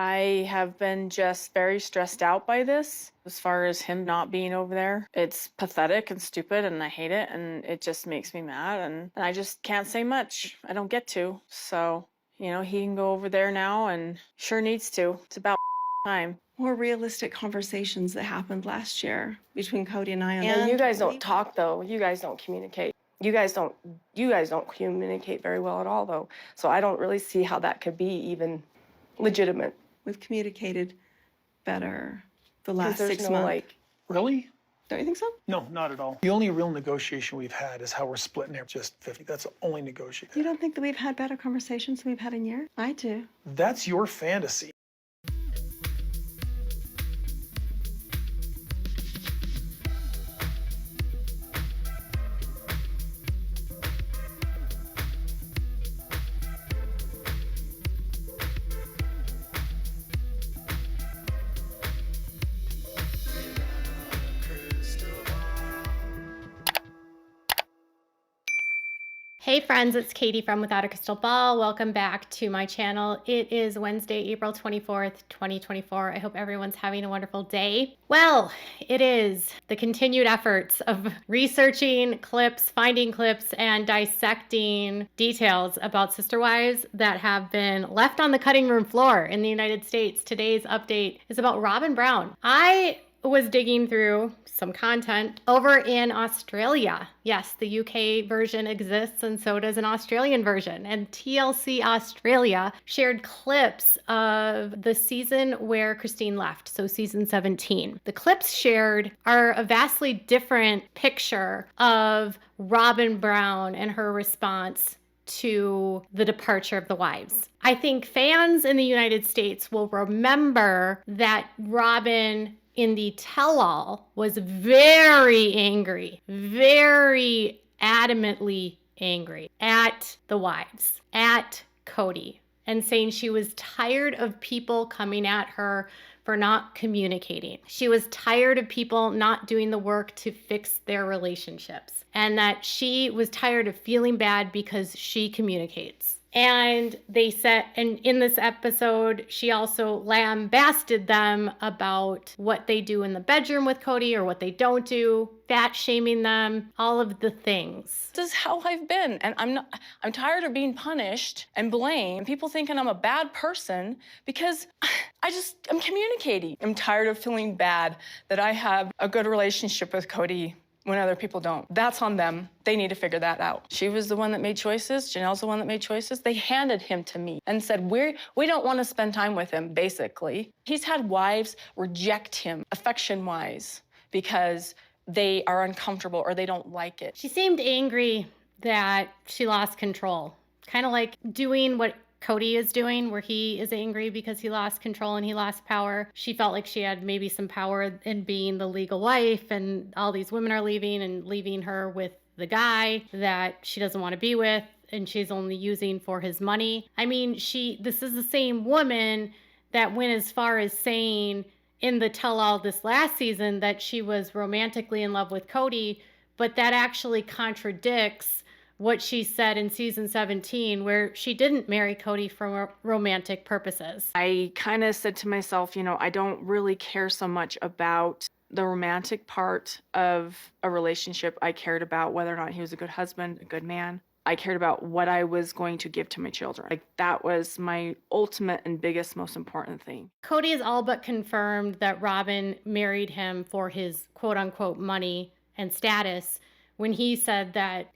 I have been just very stressed out by this as far as him not being over there. It's pathetic and stupid and I hate it and it just makes me mad and I just can't say much. I don't get to. So, he can go over there now and sure needs to. It's about time. More realistic conversations that happened last year between Kody and I. And you guys don't talk though. You guys don't communicate. You guys don't communicate very well at all though. So I don't really see how that could be even legitimate. We've communicated better the last 6 no, months. Really? Don't you think so? No, not at all. The only real negotiation we've had is how we're splitting it just 50. That's the only negotiation. You don't think that we've had better conversations than we've had in years? I do. That's your fantasy. Hey friends, it's Katie from Without a Crystal Ball. Welcome back to my channel. It is Wednesday, April 24th, 2024. I hope everyone's having a wonderful day. Well, it is the continued efforts of researching clips, finding clips, and dissecting details about sister wives that have been left on the cutting room floor in the United States. Today's update is about Robyn Brown. I was digging through some content over in Australia. Yes, the UK version exists and so does an Australian version. And TLC Australia shared clips of the season where Christine left, so season 17. The clips shared are a vastly different picture of Robyn Brown and her response to the departure of the wives. I think fans in the United States will remember that Robyn in the tell-all was very angry, very adamantly angry at the wives, at Kody, and saying she was tired of people coming at her for not communicating. She was tired of people not doing the work to fix their relationships, and that she was tired of feeling bad because she communicates. And they said, and in this episode, she also lambasted them about what they do in the bedroom with Kody or what they don't do, fat shaming them, all of the things. This is how I've been, and I'm tired of being punished and blamed, and people thinking I'm a bad person because I'm communicating. I'm tired of feeling bad that I have a good relationship with Kody when other people don't. That's on them. They need to figure that out. She was the one that made choices. Janelle's the one that made choices. They handed him to me and said, we don't want to spend time with him, basically. He's had wives reject him, affection-wise, because they are uncomfortable or they don't like it. She seemed angry that she lost control, kind of like doing what Kody is doing, where he is angry because he lost control and he lost power. She felt like she had maybe some power in being the legal wife, and all these women are leaving and leaving her with the guy that she doesn't want to be with and she's only using for his money. I mean, this is the same woman that went as far as saying in the tell-all this last season that she was romantically in love with Kody, but that actually contradicts what she said in season 17, where she didn't marry Kody for romantic purposes. I kind of said to myself, I don't really care so much about the romantic part of a relationship. I cared about whether or not he was a good husband, a good man. I cared about what I was going to give to my children. Like, that was my ultimate and biggest, most important thing. Kody has all but confirmed that Robyn married him for his quote-unquote money and status, when he said that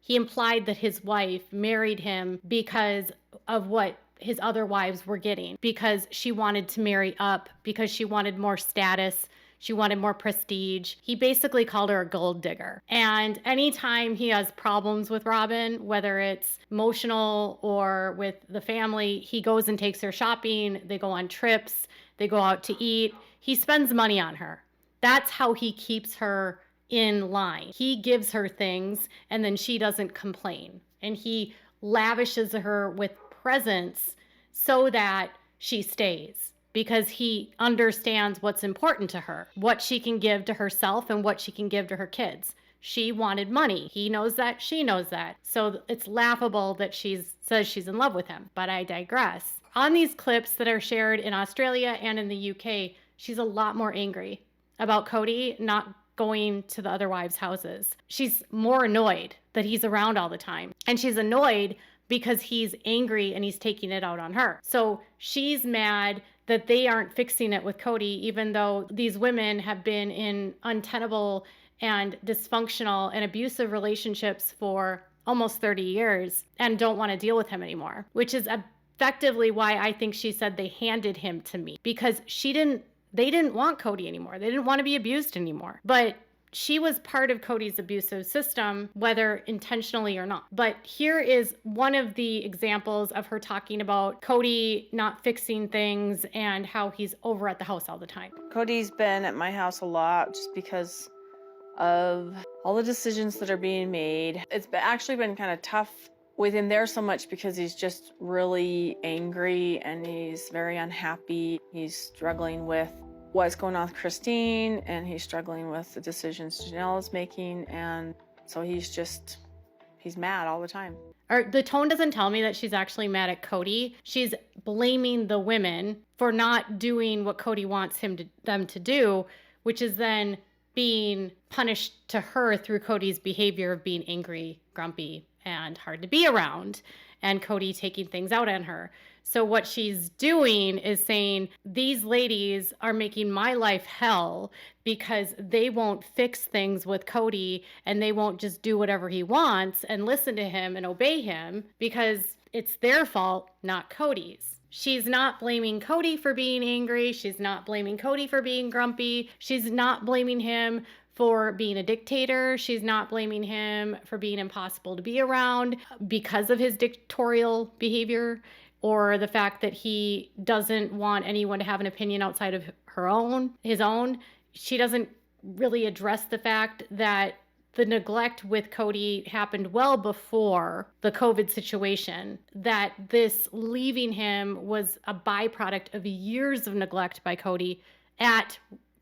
he implied that his wife married him because of what his other wives were getting, because she wanted to marry up, because she wanted more status, she wanted more prestige. He basically called her a gold digger. And anytime he has problems with Robyn, whether it's emotional or with the family, he goes and takes her shopping, they go on trips, they go out to eat, he spends money on her. That's how he keeps her in line. He gives her things and then she doesn't complain. And he lavishes her with presents so that she stays, because he understands what's important to her, what she can give to herself and what she can give to her kids. She wanted money. He knows that. She knows that. So it's laughable that she says she's in love with him. But I digress. on these clips that are shared in Australia and in the UK, she's a lot more angry about Kody not going to the other wives' houses. She's more annoyed that he's around all the time. And she's annoyed because he's angry and he's taking it out on her. So she's mad that they aren't fixing it with Kody, even though these women have been in untenable and dysfunctional and abusive relationships for almost 30 years and don't want to deal with him anymore, which is effectively why I think she said they handed him to me, because they didn't want Kody anymore. They didn't want to be abused anymore. But she was part of Kody's abusive system, whether intentionally or not. But here is one of the examples of her talking about Kody not fixing things and how he's over at the house all the time. Kody's been at my house a lot just because of all the decisions that are being made. It's actually been kind of tough with him there so much because he's just really angry and he's very unhappy. He's struggling with what's going on with Christine, and he's struggling with the decisions Janelle is making, and so he's mad all the time. The tone doesn't tell me that she's actually mad at Kody. She's blaming the women for not doing what Kody wants them to do, which is then being punished to her through Kody's behavior of being angry, grumpy, and hard to be around, and Kody taking things out on her. So what she's doing is saying, these ladies are making my life hell because they won't fix things with Kody and they won't just do whatever he wants and listen to him and obey him because it's their fault, not Kody's. She's not blaming Kody for being angry. She's not blaming Kody for being grumpy. She's not blaming him for being a dictator. She's not blaming him for being impossible to be around because of his dictatorial behavior, or the fact that he doesn't want anyone to have an opinion outside of his own. She doesn't really address the fact that the neglect with Kody happened well before the COVID situation, that this leaving him was a byproduct of years of neglect by Kody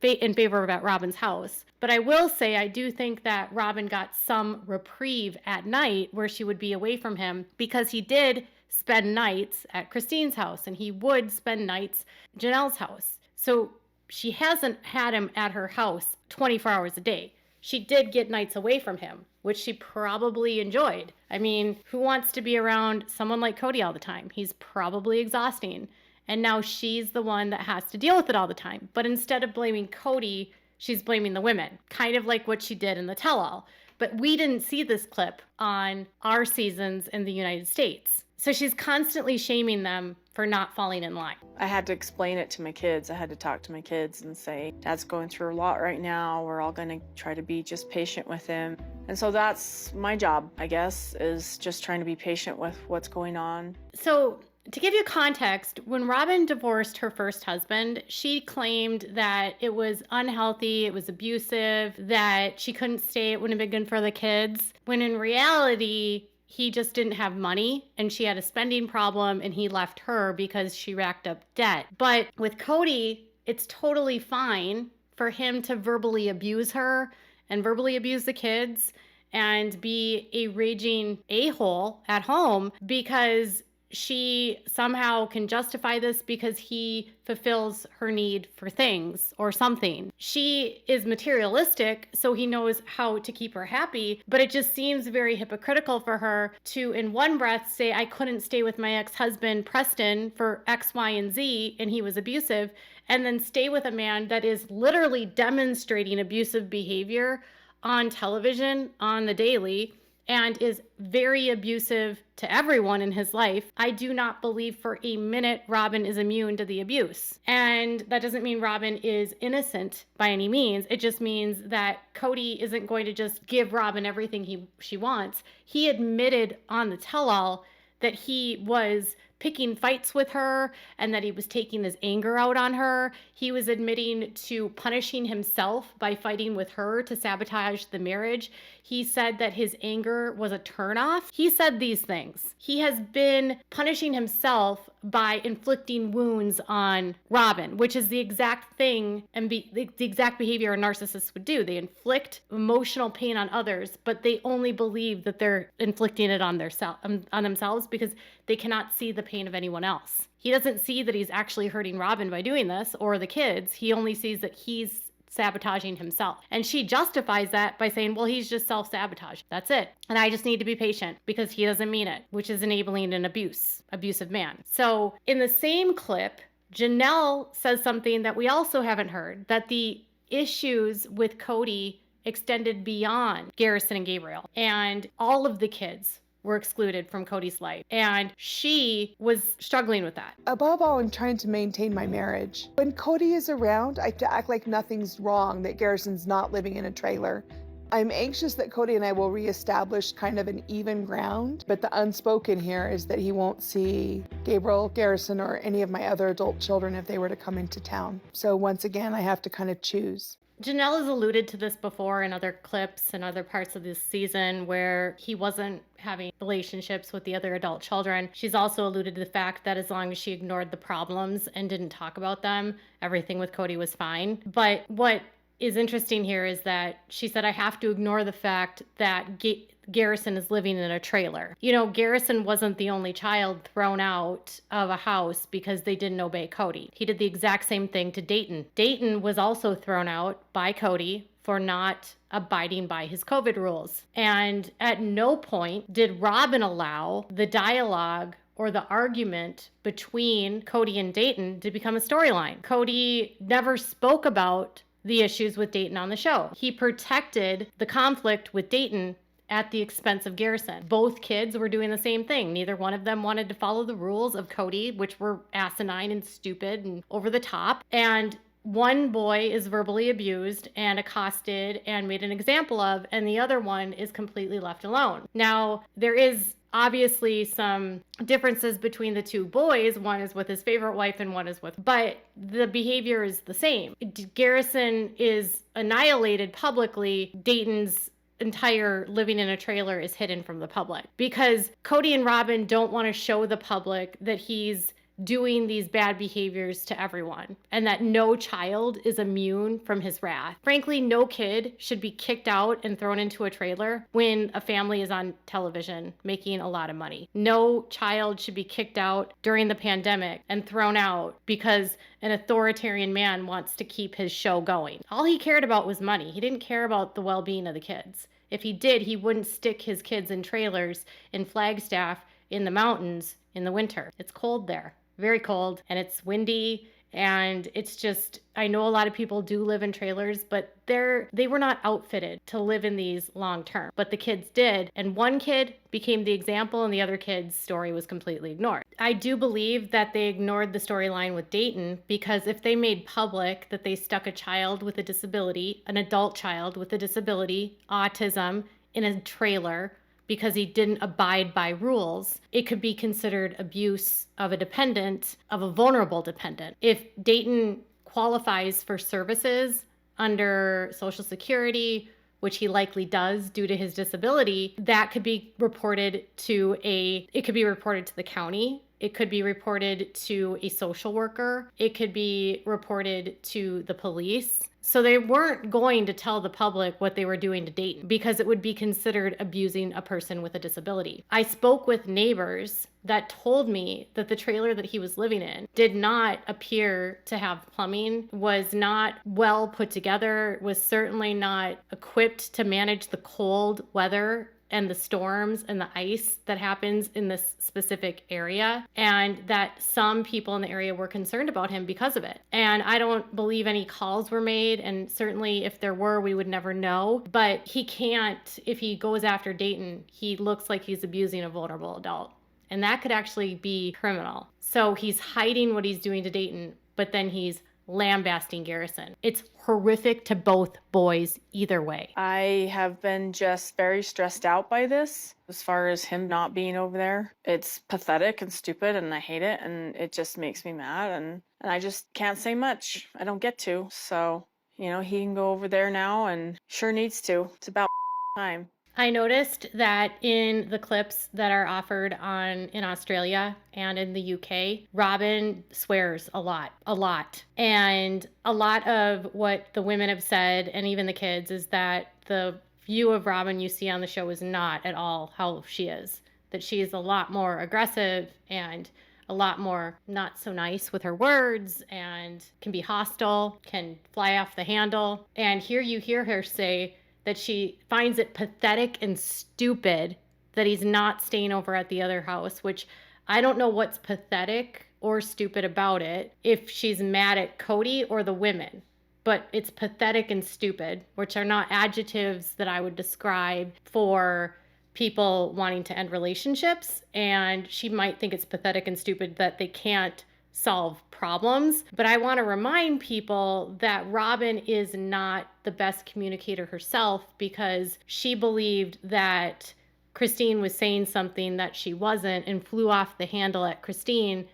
in favor of at Robyn's house. But I will say, I do think that Robyn got some reprieve at night where she would be away from him, because he did spend nights at Christine's house and he would spend nights at Janelle's house. So she hasn't had him at her house 24 hours a day. She did get nights away from him, which she probably enjoyed. I mean, who wants to be around someone like Kody all the time? He's probably exhausting. And now she's the one that has to deal with it all the time. But instead of blaming Kody, she's blaming the women, kind of like what she did in the tell-all. But we didn't see this clip on our seasons in the United States. So she's constantly shaming them for not falling in line. I had to explain it to my kids. I had to talk to my kids and say, Dad's going through a lot right now. We're all going to try to be just patient with him. And so that's my job, I guess, is just trying to be patient with what's going on. So to give you context, when Robyn divorced her first husband, she claimed that it was unhealthy, it was abusive, that she couldn't stay, it wouldn't have been good for the kids, when in reality, he just didn't have money and she had a spending problem and he left her because she racked up debt. But with Kody, it's totally fine for him to verbally abuse her and verbally abuse the kids and be a raging a-hole at home because she somehow can justify this because he fulfills her need for things or something. She is materialistic, so he knows how to keep her happy, but it just seems very hypocritical for her to, in one breath, say, I couldn't stay with my ex-husband, Preston, for X, Y, and Z, and he was abusive, and then stay with a man that is literally demonstrating abusive behavior on television on the daily, and is very abusive to everyone in his life. I do not believe for a minute Robyn is immune to the abuse. And that doesn't mean Robyn is innocent by any means. It just means that Kody isn't going to just give Robyn everything she wants. He admitted on the tell-all that he was picking fights with her and that he was taking his anger out on her. He was admitting to punishing himself by fighting with her to sabotage the marriage. He said that his anger was a turnoff. He said these things. He has been punishing himself by inflicting wounds on Robyn, which is the exact thing and the exact behavior a narcissist would do. They inflict emotional pain on others, but they only believe that they're inflicting it on themselves because they cannot see the pain of anyone else. He doesn't see that he's actually hurting Robyn by doing this or the kids. He only sees that he's sabotaging himself. And she justifies that by saying, well, he's just self-sabotage. That's it. And I just need to be patient because he doesn't mean it, which is enabling an abusive man. So in the same clip, Janelle says something that we also haven't heard, that the issues with Kody extended beyond Garrison and Gabriel, and all of the kids were excluded from Kody's life. And she was struggling with that. Above all, I'm trying to maintain my marriage. When Kody is around, I have to act like nothing's wrong, that Garrison's not living in a trailer. I'm anxious that Kody and I will reestablish kind of an even ground, but the unspoken here is that he won't see Gabriel, Garrison, or any of my other adult children if they were to come into town. So once again, I have to kind of choose. Janelle has alluded to this before in other clips and other parts of this season where he wasn't having relationships with the other adult children. She's also alluded to the fact that as long as she ignored the problems and didn't talk about them, everything with Kody was fine. But what is interesting here is that she said, I have to ignore the fact that Garrison is living in a trailer. You know, Garrison wasn't the only child thrown out of a house because they didn't obey Kody. He did the exact same thing to Dayton. Dayton was also thrown out by Kody for not abiding by his COVID rules. And at no point did Robyn allow the dialogue or the argument between Kody and Dayton to become a storyline. Kody never spoke about the issues with Dayton on the show. He protected the conflict with Dayton at the expense of Garrison. Both kids were doing the same thing. Neither one of them wanted to follow the rules of Kody, which were asinine and stupid and over the top. And one boy is verbally abused and accosted and made an example of, and the other one is completely left alone. Now, there is obviously some differences between the two boys. One is with his favorite wife and one is with, but the behavior is the same. Garrison is annihilated publicly. Dayton's entire living in a trailer is hidden from the public because Kody and Robyn don't want to show the public that he's doing these bad behaviors to everyone and that no child is immune from his wrath. Frankly, no kid should be kicked out and thrown into a trailer when a family is on television making a lot of money. No child should be kicked out during the pandemic and thrown out because an authoritarian man wants to keep his show going. All he cared about was money. He didn't care about the well-being of the kids. If he did, he wouldn't stick his kids in trailers in Flagstaff in the mountains in the winter. It's cold there. Very cold, and it's windy, and it's just, I know a lot of people do live in trailers, but they were not outfitted to live in these long term, but the kids did, and one kid became the example and the other kid's story was completely ignored. I do believe that they ignored the storyline with Dayton because if they made public that they stuck a child with a disability, an adult child with a disability, autism, in a trailer, because he didn't abide by rules, it could be considered abuse of a dependent, of a vulnerable dependent. If Dayton qualifies for services under Social Security, which he likely does due to his disability, that could be reported to the county. It could be reported to a social worker. It could be reported to the police. So they weren't going to tell the public what they were doing to Dayton because it would be considered abusing a person with a disability. I spoke with neighbors that told me that the trailer that he was living in did not appear to have plumbing, was not well put together, was certainly not equipped to manage the cold weather and the storms and the ice that happens in this specific area, and that some people in the area were concerned about him because of it. And I don't believe any calls were made, and certainly if there were, we would never know. But he can't, if he goes after Dayton, he looks like he's abusing a vulnerable adult. And that could actually be criminal. So he's hiding what he's doing to Dayton, but then he's lambasting Garrison. It's horrific to both boys either way. I have been just very stressed out by this as far as him not being over there. It's pathetic and stupid and I hate it and it just makes me mad and I just can't say much. I don't get to. So, he can go over there now and sure needs to. It's about time. I noticed that in the clips that are offered in Australia and in the UK, Robyn swears a lot. And a lot of what the women have said, and even the kids, is that the view of Robyn you see on the show is not at all how she is. That she is a lot more aggressive and a lot more not so nice with her words and can be hostile, can fly off the handle. And here you hear her say that she finds it pathetic and stupid that he's not staying over at the other house, which I don't know what's pathetic or stupid about it, if she's mad at Kody or the women. But it's pathetic and stupid, which are not adjectives that I would describe for people wanting to end relationships. And she might think it's pathetic and stupid that they can't solve problems. But I want to remind people that Robyn is not the best communicator herself, because she believed that Christine was saying something that she wasn't and flew off the handle at Christine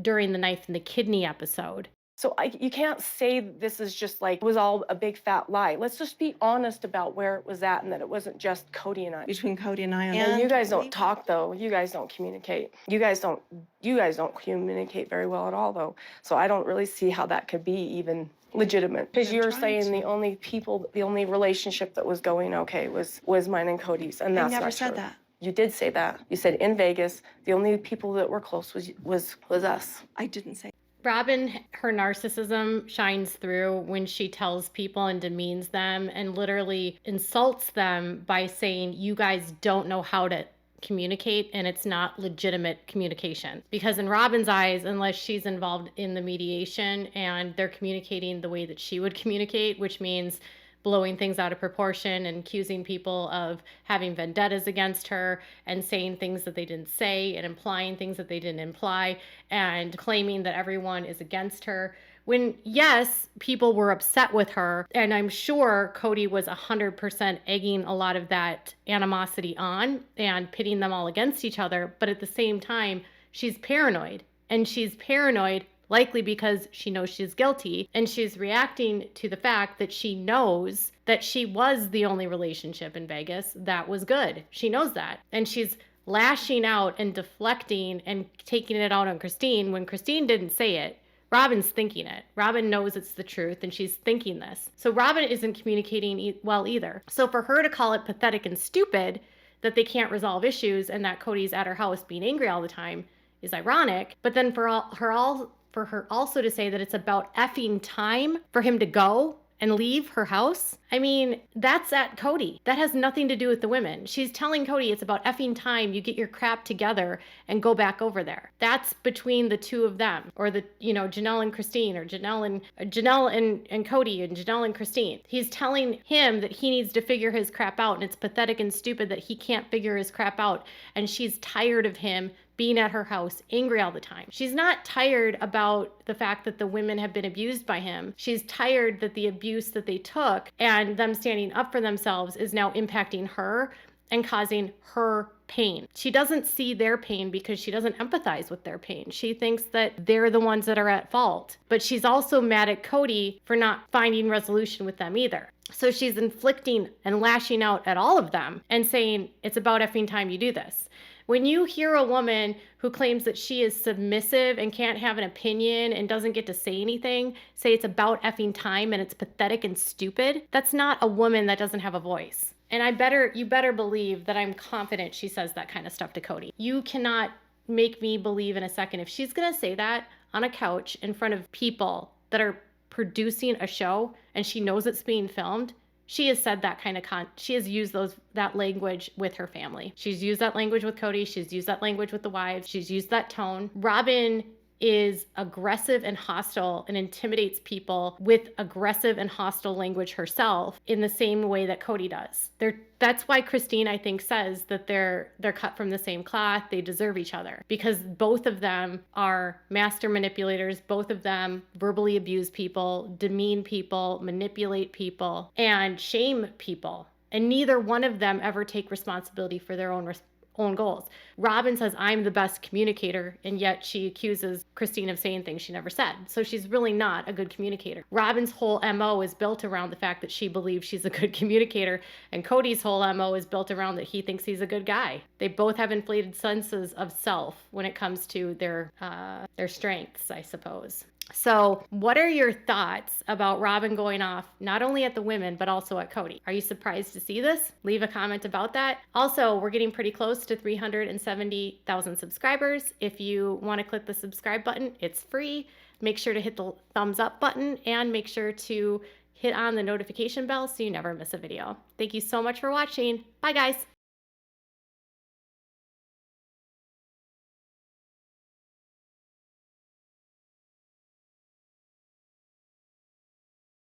during the knife and the kidney episode. So you can't say this is just like, it was all a big fat lie. Let's just be honest about where it was at, and that it wasn't just Kody and I. Between Kody and I. And you guys don't talk, though. You guys don't communicate. You guys don't communicate very well at all, though. So I don't really see how that could be even legitimate. Because you're saying the only relationship that was going okay was mine and Kody's, and that's not true. I never said that. You did say that. You said in Vegas, the only people that were close was us. I didn't say. Robyn, her narcissism shines through when she tells people and demeans them and literally insults them by saying, you guys don't know how to communicate and it's not legitimate communication. Because in Robyn's eyes, unless she's involved in the mediation and they're communicating the way that she would communicate, which means blowing things out of proportion and accusing people of having vendettas against her and saying things that they didn't say and implying things that they didn't imply and claiming that everyone is against her. When, yes, people were upset with her, and I'm sure Kody was 100% egging a lot of that animosity on and pitting them all against each other, but at the same time, she's paranoid. And she's paranoid likely because she knows she's guilty, and she's reacting to the fact that she knows that she was the only relationship in Vegas that was good. She knows that. And she's lashing out and deflecting and taking it out on Christine when Christine didn't say it. Robyn's thinking it. Robyn knows it's the truth, and she's thinking this. So Robyn isn't communicating well either. So for her to call it pathetic and stupid that they can't resolve issues and that Kody's at her house being angry all the time is ironic. But then for her also to say that it's about effing time for him to go and leave her house, I mean, that's at Kody. That has nothing to do with the women. She's telling Kody it's about effing time you get your crap together and go back over there. That's between the two of them, or Janelle and Christine, or Janelle and Kody, and Janelle and Christine. He's telling him that he needs to figure his crap out, and it's pathetic and stupid that he can't figure his crap out, and she's tired of him being at her house angry all the time. She's not tired about the fact that the women have been abused by him. She's tired that the abuse that they took and them standing up for themselves is now impacting her and causing her pain. She doesn't see their pain because she doesn't empathize with their pain. She thinks that they're the ones that are at fault. But she's also mad at Kody for not finding resolution with them either. So she's inflicting and lashing out at all of them and saying, it's about effing time you do this. When you hear a woman who claims that she is submissive and can't have an opinion and doesn't get to say anything, say it's about effing time and it's pathetic and stupid, that's not a woman that doesn't have a voice. And you better believe that I'm confident she says that kind of stuff to Kody. You cannot make me believe in a second if she's gonna say that on a couch in front of people that are producing a show and she knows it's being filmed. She has said that kind of she has used that language with her family. She's used that language with Kody. She's used that language with the wives. She's used that tone. Robyn is aggressive and hostile and intimidates people with aggressive and hostile language herself in the same way that Kody does. That's why Christine, I think, says that they're cut from the same cloth. They deserve each other because both of them are master manipulators. Both of them verbally abuse people, demean people, manipulate people, and shame people. And neither one of them ever take responsibility for their own goals. Robyn says, I'm the best communicator, and yet she accuses Christine of saying things she never said. So she's really not a good communicator. Robyn's whole MO is built around the fact that she believes she's a good communicator, and Kody's whole MO is built around that he thinks he's a good guy. They both have inflated senses of self when it comes to their strengths, I suppose. So what are your thoughts about Robyn going off, not only at the women, but also at Kody? Are you surprised to see this? Leave a comment about that. Also, we're getting pretty close to 370,000 subscribers. If you want to click the subscribe button, it's free. Make sure to hit the thumbs up button and make sure to hit on the notification bell so you never miss a video. Thank you so much for watching. Bye, guys.